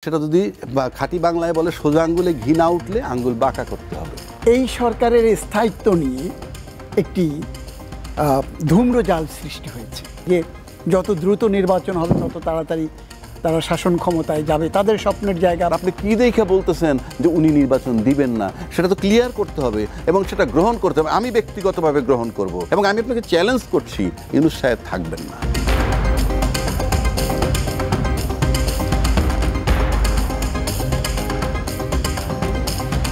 সেটা যদি খাঁটি বাংলায় বলে সোজা আঙ্গুলে ঘি না উঠলে আঙ্গুল বাঁকা করতে হবে। এই সরকারের স্থায়িত্ব নিয়ে একটি ধূম্রজাল সৃষ্টি হয়েছে যে যত দ্রুত নির্বাচন হবে তত তাড়াতাড়ি তারা শাসন ক্ষমতায় যাবে, তাদের স্বপ্নের জায়গা। আপনি কি দেখে বলতেছেন যে উনি নির্বাচন দিবেন না? সেটা তো ক্লিয়ার করতে হবে এবং সেটা গ্রহণ করতে হবে। আমি ব্যক্তিগতভাবে গ্রহণ করব এবং আমি আপনাকে চ্যালেঞ্জ করছি, ইউনূস সাহেব থাকবেন না।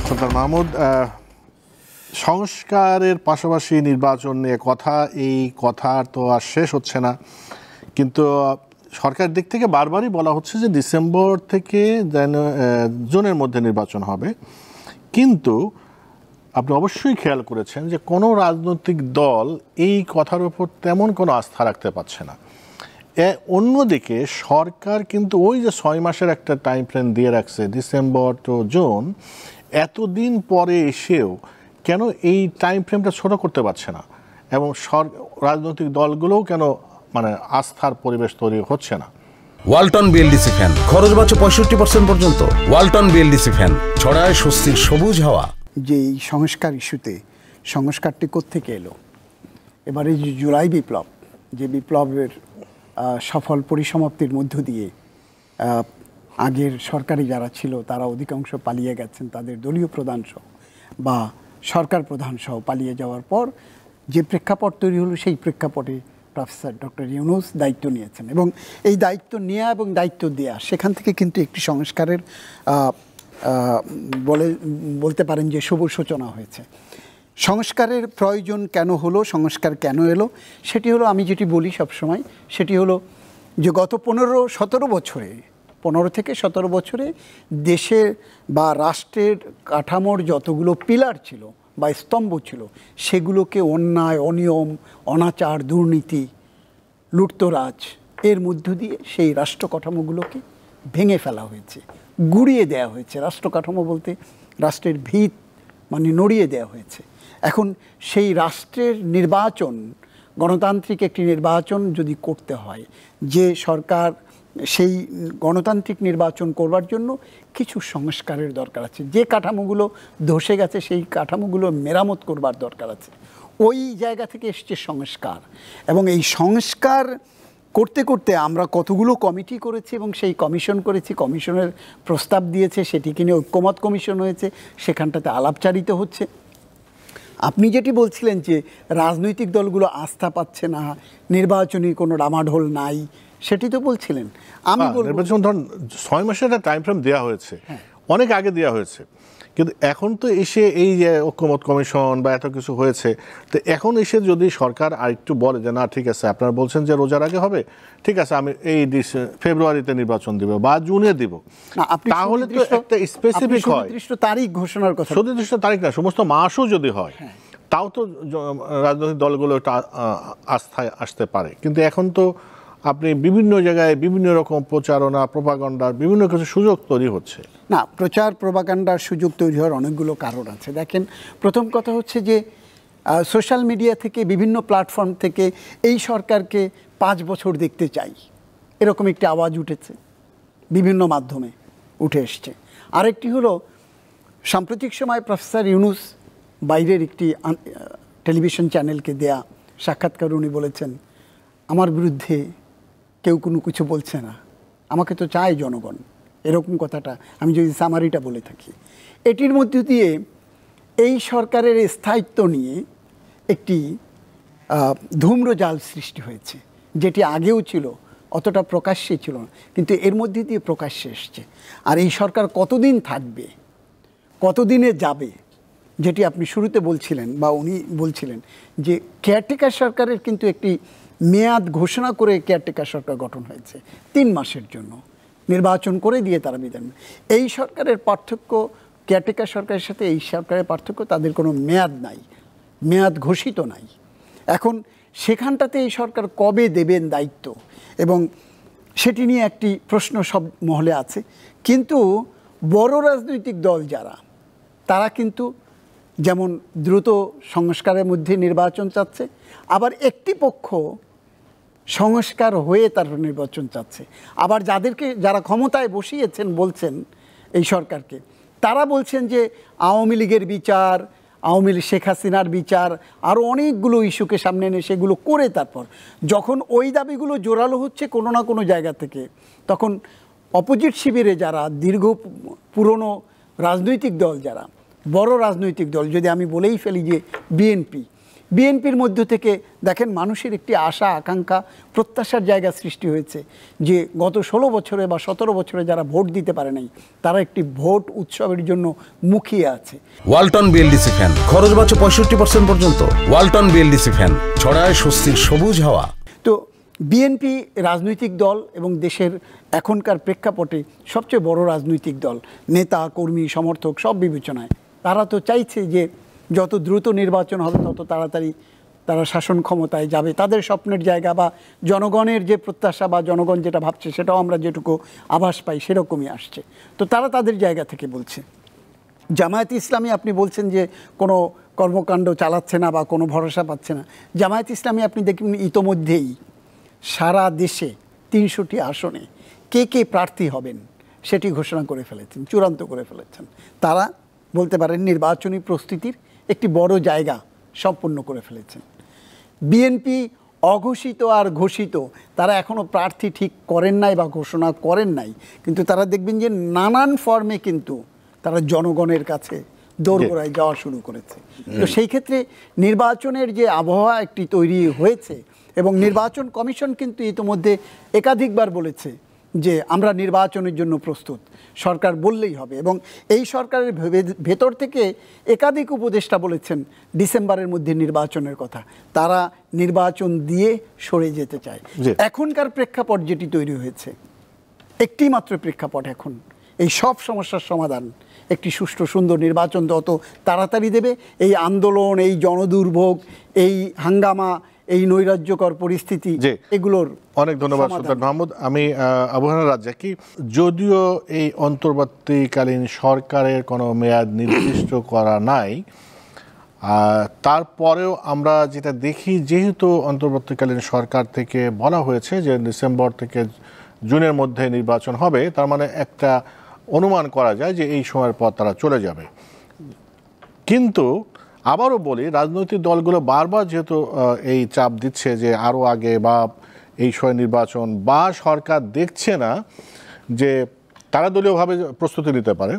সুলতান মাহমুদ, সংস্কারের পাশাপাশি নির্বাচন নিয়ে কথা, এই কথা তো আর শেষ হচ্ছে না, কিন্তু সরকারের দিক থেকে বারবারই বলা হচ্ছে যে ডিসেম্বর থেকে জুনের মধ্যে নির্বাচন হবে। কিন্তু আপনি অবশ্যই খেয়াল করেছেন যে কোনো রাজনৈতিক দল এই কথার উপর তেমন কোনো আস্থা রাখতে পারছে না। অন্যদিকে সরকার কিন্তু ওই যে 6 মাসের একটা টাইম ফ্রেম দিয়ে রাখছে, ডিসেম্বর টু জুন, এতদিন পরে এসেও কেন এই টাইম ফ্রেমটা ছোট করতে পারছে না এবং রাজনৈতিক দলগুলোও কেন মানে আস্থার পরিবেশ তৈরি হচ্ছে না? ওয়ালটন বিএলডিসি ফ্যান, খরচ বাঁচে 65% পর্যন্ত। ওয়ালটন বিএলডিসি ফ্যান ছড়ায় স্বস্তির সবুজ হাওয়া। যে এই সংস্কার ইস্যুতে সংস্কারটি কোত্থেকে এলো? এবারে যে জুলাই বিপ্লব, যে বিপ্লবের সফল পরিসমাপ্তির মধ্য দিয়ে আগের সরকারি যারা ছিল তারা অধিকাংশ পালিয়ে গেছেন, তাদের দলীয় প্রধান সহ বা সরকার প্রধান সহ পালিয়ে যাওয়ার পর যে প্রেক্ষাপট তৈরি হলো, সেই প্রেক্ষাপটে প্রফেসর ডক্টর ইউনূস দায়িত্ব নিয়েছেন এবং এই দায়িত্ব নেওয়া এবং দায়িত্ব দেওয়া, সেখান থেকে কিন্তু একটি সংস্কারের বলতে পারেন যে শুভ সূচনা হয়েছে। সংস্কারের প্রয়োজন কেন হলো, সংস্কার কেন এলো, সেটি হলো, আমি যেটি বলি সবসময়, সেটি হলো যে গত 15-17 বছরে, 15 থেকে 17 বছরে দেশের বা রাষ্ট্রের কাঠামোর যতগুলো পিলার ছিল বা স্তম্ভ ছিল, সেগুলোকে অন্যায়, অনিয়ম, অনাচার, দুর্নীতি, লুটতরাজ এর মধ্য দিয়ে সেই রাষ্ট্র কাঠামোগুলোকে ভেঙে ফেলা হয়েছে, গুঁড়িয়ে দেওয়া হয়েছে। রাষ্ট্র কাঠামো বলতে রাষ্ট্রের ভিত মানে নড়িয়ে দেওয়া হয়েছে। এখন সেই রাষ্ট্রের নির্বাচন, গণতান্ত্রিক একটি নির্বাচন যদি করতে হয়, যে সরকার সেই গণতান্ত্রিক নির্বাচন করবার জন্য কিছু সংস্কারের দরকার আছে। যে কাঠামোগুলো ধসে গেছে সেই কাঠামোগুলো মেরামত করবার দরকার আছে। ওই জায়গা থেকে এসছে সংস্কার। এবং এই সংস্কার করতে করতে আমরা কতগুলো কমিটি করেছি এবং সেই কমিশন করেছি, কমিশনের প্রস্তাব দিয়েছে, সেটিকে নিয়ে ঐক্যমত কমিশন হয়েছে, সেখানটাতে আলাপচারিত হচ্ছে। আপনি যেটি বলছিলেন যে রাজনৈতিক দলগুলো আস্থা পাচ্ছে না, নির্বাচনী কোনো ডামাঢোল নাই, সেটি তো বলছিলেন। আমি নির্বাচন ধরুন 6 মাসের একটা টাইম ফ্রেম দেওয়া হয়েছে, অনেক আগে দেওয়া হয়েছে, কিন্তু এখন তো এসে এই যে ঐক্যমত কমিশন বা এত কিছু হয়েছে, তো এখন এসে যদি সরকার আরেকটু বলে যে না ঠিক আছে, আপনারা বলছেন যে রোজার আগে হবে, ঠিক আছে আমি এই ফেব্রুয়ারিতে নির্বাচন দিব বা জুনে দিব, তাহলে তো একটা স্পেসিফিক হয়, সুনির্দিষ্ট তারিখ ঘোষণার কথা, সুনির্দিষ্ট তারিখ না, সমস্ত মাসও যদি হয়, তাও তো রাজনৈতিক দলগুলো একটা আস্থায় আসতে পারে। কিন্তু এখন তো আপনি বিভিন্ন জায়গায় বিভিন্ন রকম প্রচারণা, প্রোপাগান্ডার বিভিন্ন কিছু সুযোগ তৈরি হচ্ছে। না, প্রচার প্রোপাগান্ডার সুযোগ তৈরি হওয়ার অনেকগুলো কারণ আছে। দেখেন, প্রথম কথা হচ্ছে যে সোশ্যাল মিডিয়া থেকে, বিভিন্ন প্ল্যাটফর্ম থেকে এই সরকারকে 5 বছর দেখতে চাই, এরকম একটি আওয়াজ উঠেছে, বিভিন্ন মাধ্যমে উঠে এসছে। আরেকটি হলো সাম্প্রতিক সময় প্রফেসর ইউনূস বাইরের একটি টেলিভিশন চ্যানেলকে দেয়া সাক্ষাৎকার উনি বলেছেন, আমার বিরুদ্ধে কেউ কোনো কিছু বলছে না, আমাকে তো চায় জনগণ, এরকম কথাটা আমি যদি সামারিটা বলে থাকি। এটির মধ্য দিয়ে এই সরকারের স্থায়িত্ব নিয়ে একটি ধূম্রজাল সৃষ্টি হয়েছে, যেটি আগেও ছিল, অতটা প্রকাশ্যে ছিল না, কিন্তু এর মধ্যে দিয়ে প্রকাশ্যে এসছে। আর এই সরকার কতদিন থাকবে, কতদিনে যাবে, যেটি আপনি শুরুতে বলছিলেন বা উনি বলছিলেন যে কেয়ারটেকার সরকারের কিন্তু একটি মেয়াদ ঘোষণা করে কেয়ারটেকার সরকার গঠন হয়েছে 3 মাসের জন্য, নির্বাচন করে দিয়ে তারা বিদায়। এই সরকারের পার্থক্য কেয়ারটেকার সরকারের সাথে এই সরকারের পার্থক্য, তাদের কোনো মেয়াদ নাই, মেয়াদ ঘোষিত নাই। এখন সেখানটাতে এই সরকার কবে দেবেন দায়িত্ব, এবং সেটি নিয়ে একটি প্রশ্ন সব মহলে আছে। কিন্তু বড় রাজনৈতিক দল যারা, তারা কিন্তু যেমন দ্রুত সংস্কারের মধ্যে নির্বাচন চাচ্ছে, আবার একটি পক্ষ সংস্কার হয়ে তার নির্বাচন চাচ্ছে। আবার যারা ক্ষমতায় বসিয়েছেন বলছেন এই সরকারকে, তারা বলছেন যে আওয়ামী লীগের বিচার, আওয়ামী লীগ শেখ হাসিনার বিচার, আরও অনেকগুলো ইস্যুকে সামনে এনে সেগুলো করে তারপর যখন ওই দাবিগুলো জোরালো হচ্ছে কোনো না কোনো জায়গা থেকে, তখন অপোজিট শিবিরে যারা পুরনো রাজনৈতিক দল, যারা বড় রাজনৈতিক দল, যদি আমি বলেই ফেলি যে বিএনপির মধ্য থেকে দেখেন মানুষের একটি আশা আকাঙ্ক্ষা প্রত্যাশার জায়গা সৃষ্টি হয়েছে যে গত 16 বছরে বা 17 বছরে যারা ভোট দিতে পারে নাই তারা একটি ভোট উৎসবের জন্য মুখিয়ে আছে। ওয়ালটন বিএলডিসি ফ্যান, খরচ বাঁচে 65% পর্যন্ত। ওয়ালটন বিএলডিসি ফ্যান ছড়ায় স্বস্তির সবুজ হাওয়া। তো বিএনপি রাজনৈতিক দল এবং দেশের এখনকার প্রেক্ষাপটে সবচেয়ে বড় রাজনৈতিক দল, নেতা কর্মী সমর্থক সব বিবেচনায় তারা তো চাইছে যে যত দ্রুত নির্বাচন হবে তত তাড়াতাড়ি তারা শাসন ক্ষমতায় যাবে। তাদের স্বপ্নের জায়গা বা জনগণের যে প্রত্যাশা বা জনগণ যেটা ভাবছে সেটাও আমরা যেটুকু আভাস পাই সেরকমই আসছে। তো তারা তাদের জায়গা থেকে বলছে। জামায়াতে ইসলামী আপনি বলছেন যে কোনো কর্মকাণ্ড চালাচ্ছে না বা কোনো ভরসা পাচ্ছে না। জামায়াতে ইসলামী আপনি দেখুন ইতোমধ্যেই সারা দেশে 300টি আসনে কে প্রার্থী হবেন সেটি ঘোষণা করে ফেলেছেন, চূড়ান্ত করে ফেলেছেন। তারা বলতে পারেন নির্বাচনী প্রস্তুতির একটি বড় জায়গা সম্পূর্ণ করে ফেলেছেন। বিএনপি অঘোষিত আর ঘোষিত, তারা এখনও প্রার্থী ঠিক করেন নাই বা ঘোষণা করেন নাই, কিন্তু তারা দেখবেন যে নানান ফর্মে কিন্তু তারা জনগণের কাছে দোরগোড়ায় যাওয়া শুরু করেছে। তো সেই ক্ষেত্রে নির্বাচনের যে আবহাওয়া একটি তৈরি হয়েছে এবং নির্বাচন কমিশন কিন্তু ইতিমধ্যে একাধিকবার বলেছে যে আমরা নির্বাচনের জন্য প্রস্তুত, সরকার বললেই হবে। এবং এই সরকারের ভেতর থেকে একাধিক উপদেষ্টা বলেছেন ডিসেম্বরের মধ্যে নির্বাচনের কথা, তারা নির্বাচন দিয়ে সরে যেতে চায়। এখনকার প্রেক্ষাপট যেটি তৈরি হয়েছে, একটি মাত্র প্রেক্ষাপট এখন এই সব সমস্যার সমাধান একটি সুষ্ঠু সুন্দর নির্বাচন যত তাড়াতাড়ি দেবে, এই আন্দোলন, এই জনদুর্ভোগ, এই হাঙ্গামা, এই নৈরাজ্যকর পরিস্থিতি, এগুলোর অনেক ধন্যবাদ সুলতান মাহমুদ। আমি আবু হানান রাজ্জাকি, যদিও এই অন্তর্বর্তীকালীন সরকারের কোনো মেয়াদ নির্দিষ্ট করা নাই, তারপরেও আমরা যেটা দেখি, যেহেতু অন্তর্বর্তীকালীন সরকার থেকে বলা হয়েছে যে ডিসেম্বর থেকে জুনের মধ্যে নির্বাচন হবে, তার মানে একটা অনুমান করা যায় যে এই সময়ের পর তারা চলে যাবে। কিন্তু আবারও বলি, রাজনৈতিক দলগুলো বারবার যেহেতু এই চাপ দিচ্ছে যে আরও আগে বা এই সময় নির্বাচন, বা সরকার দেখছে না যে তারা দলীয়ভাবে প্রস্তুতি নিতে পারে,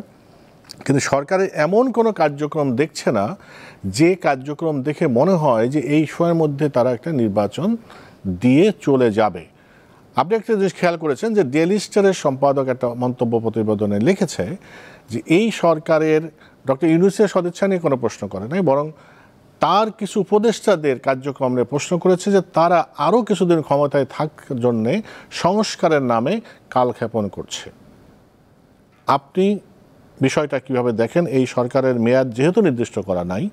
কিন্তু সরকারের এমন কোনো কার্যক্রম দেখছে না যে কার্যক্রম দেখে মনে হয় যে এই সময়ের মধ্যে তারা একটা নির্বাচন দিয়ে চলে যাবে। আপনি একটা জিনিস খেয়াল করেছেন যে ডেইলি স্টারের সম্পাদক একটা মন্তব্য প্রতিবেদনে লিখেছে যে এই সরকারের ডক্টর ইউনূসের সদিচ্ছা নিয়ে কোনো প্রশ্ন করে নাই, বরং তার কিছু উপদেষ্টাদের কার্যক্রম নিয়ে প্রশ্ন করেছে যে তারা আরও কিছুদিন ক্ষমতায় থাকার জন্যে সংস্কারের নামে কালক্ষেপণ করছে। আপনি বিষয়টা কিভাবে দেখেন? এই সরকারের মেয়াদ যেহেতু নির্দিষ্ট করা নাই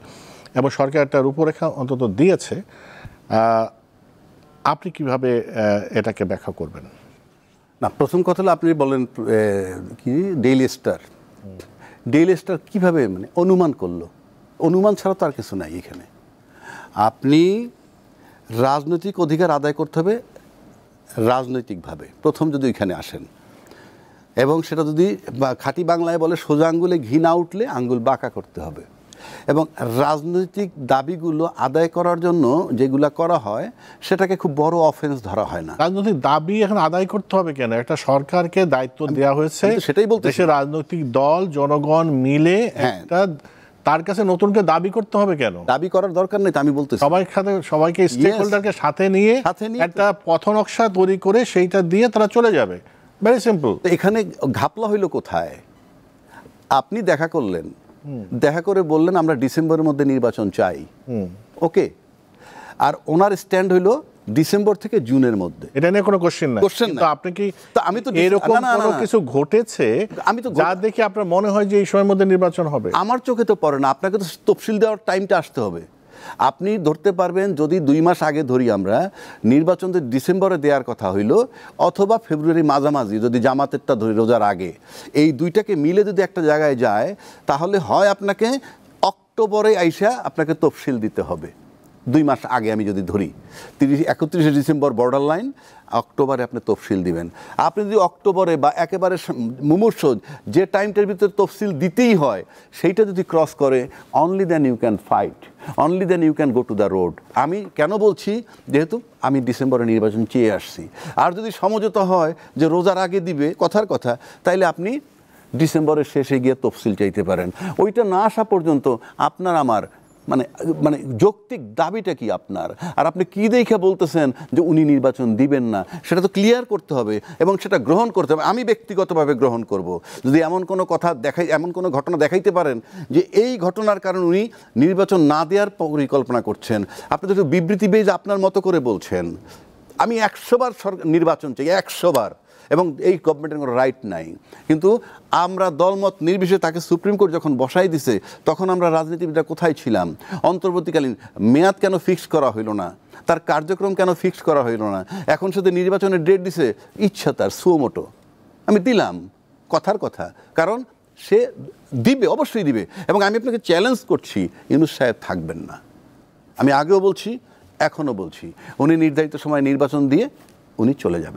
এবং সরকার একটা রূপরেখা অন্তত দিয়েছে, আপনি কিভাবে এটাকে ব্যাখ্যা করবেন? না, প্রথম কথা হলো আপনি বলেন কি ডেইলি স্টার কীভাবে মানে অনুমান করলো? অনুমান ছাড়া তো আর কিছু নাই এখানে। আপনি রাজনৈতিক অধিকার আদায় করতে হবে রাজনৈতিকভাবে, প্রথম যদি ওইখানে আসেন, এবং সেটা যদি খাঁটি বাংলায় বলে সোজা আঙ্গুলে ঘি না উঠলে আঙ্গুল বাঁকা করতে হবে। এবং রাজনৈতিক দাবিগুলো আদায় করার জন্য যেগুলো করা হয় সেটাকে খুব বড় অফেন্স ধরা হয় না। রাজনৈতিক দাবি এখন আদায় করতে হবে কেন? একটা সরকারকে দায়িত্ব দেওয়া হয়েছে, সেটাই বলতে, দেশের রাজনৈতিক দল জনগণ মিলে একটা, তার কাছে নতুনকে দাবি করতে হবে কেন? দাবি করার দরকার নেই, আমি বলতেছি সবাইকে স্টেক হোল্ডারকে সাথে নিয়ে একটা পথনকশা তৈরি করে সেইটা দিয়ে তারা চলে যাবে। Very simple. এখানে ঘাপলা হইল কোথায়? আপনি দেখা করলেন, দেখা করে বললেন আমরা ডিসেম্বরের মধ্যে নির্বাচন চাই, ওকে, আর ওনার স্ট্যান্ড হইল ডিসেম্বর থেকে জুনের মধ্যে। এটা নিয়ে কোনো কোশ্চেন না। কিন্তু আপনি কি আমি তো এরকম কোনো কিছু ঘটেছে আমি তো যা দেখি আপনার মনে হয় যে এই সময়ের মধ্যে নির্বাচন হবে? আমার চোখে তো পড়ে না। আপনাকে তো তফসিল দেওয়ার টাইমটা আসতে হবে। আপনি ধরতে পারবেন যদি 2 মাস আগে ধরি আমরা, নির্বাচন যদি ডিসেম্বরে দেওয়ার কথা হইল অথবা ফেব্রুয়ারি মাঝামাঝি যদি জামাতেরটা ধরি রোজার আগে, এই দুইটাকে মিলে যদি একটা জায়গায় যায় তাহলে হয় আপনাকে অক্টোবরে আইসা আপনাকে তফসিল দিতে হবে, 2 মাস আগে আমি যদি ধরি 31 ডিসেম্বর বর্ডার লাইন, অক্টোবরে আপনি তফসিল দিবেন। আপনি যদি অক্টোবরে বা একেবারে মুমূর্ষ যে টাইমটার ভিতরে তফসিল দিতেই হয় সেইটা যদি ক্রস করে, only then you can fight, only then you can go to the road. আমি কেন বলছি, যেহেতু আমি ডিসেম্বরে নির্বাচন চেয়ে আসছি, আর যদি সমঝোতা হয় যে রোজার আগে দিবে, কথার কথা, তাইলে আপনি ডিসেম্বরের শেষে গিয়ে তফসিল চাইতে পারেন। ওইটা না আসা পর্যন্ত আপনার আমার মানে যৌক্তিক দাবিটা কি আপনার, আর আপনি কি দেখে বলতেছেন যে উনি নির্বাচন দিবেন না, সেটা তো ক্লিয়ার করতে হবে এবং সেটা গ্রহণ করতে হবে। আমি ব্যক্তিগতভাবে গ্রহণ করব যদি এমন কোনো কথা দেখাই, এমন কোনো ঘটনা দেখাইতে পারেন যে এই ঘটনার কারণে উনি নির্বাচন না দেওয়ার পরিকল্পনা করছেন। আপনি তো বিবৃতি বেজ আপনার মতো করে বলছেন। আমি 100 বার নির্বাচন চাই, 100 বার, এবং এই গভর্নমেন্টের কোনো রাইট নাই। কিন্তু আমরা দলমত নির্বিশেষে তাকে সুপ্রিম কোর্ট যখন বসাই দিছে, তখন আমরা রাজনীতিবিদরা কোথায় ছিলাম? অন্তর্বর্তীকালীন মেয়াদ কেন ফিক্স করা হইল না? তার কার্যক্রম কেন ফিক্স করা হইল না? এখন শুধু নির্বাচনের ডেট দিছে, ইচ্ছা তার সুমোটো, আমি দিলাম, কথার কথা, কারণ সে দিবে, অবশ্যই দিবে। এবং আমি আপনাকে চ্যালেঞ্জ করছি, ইউনূস সাহেব থাকবেন না। আমি আগেও বলছি, এখনও বলছি, উনি নির্ধারিত সময় নির্বাচন দিয়ে উনি চলে যাবেন।